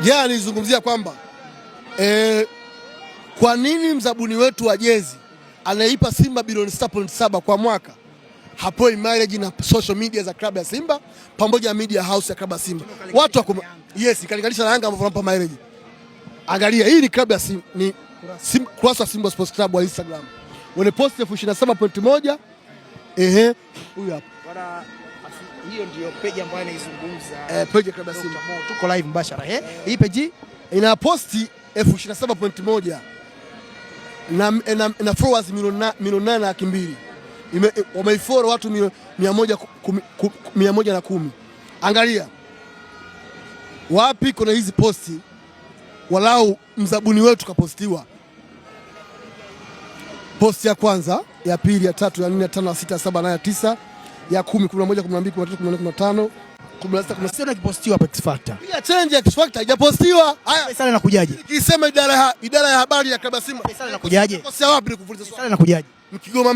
Jana nilizungumzia kwamba kwa nini mzabuni wetu wa jezi anaipa Simba bilioni 6.7 kwa mwaka hapoi mileage na social media za klabu ya Simba pamoja na media house ya klabu ya Simba. Watu wako kalinganisha na Yanga ambao wanampa mileage. Angalia, hii ni klabu ya Simba, ni kurasa wa Simba Sports Club wa Instagram. Wale post 27.1 huyu hapa. Bwana, hiyo ndio page ambayo anaizungumza. Page ya klabu ya Simba. Tuko live mbashara. Hii page ina posti 27.1 na followers milioni 8.2. Wameifollow watu 110. Angalia wapi kuna hizi posti, walau mzabuni wetu kapostiwa posti ya kwanza, ya pili, ya tatu, ya nne, ya tano, ya sita, ya saba, ya 9, ya 10, 11, 12, 13, 14, 15, 16 na kipostiwa hapa X Factor. Pia change ya X Factor haijapostiwa. Haya, pesa inakujaje? Ikisema idara ya habari ya klabu ya Simba. Pesa inakujaje? Kosa wapi nikuuliza swali? Pesa inakujaje? Mkigoma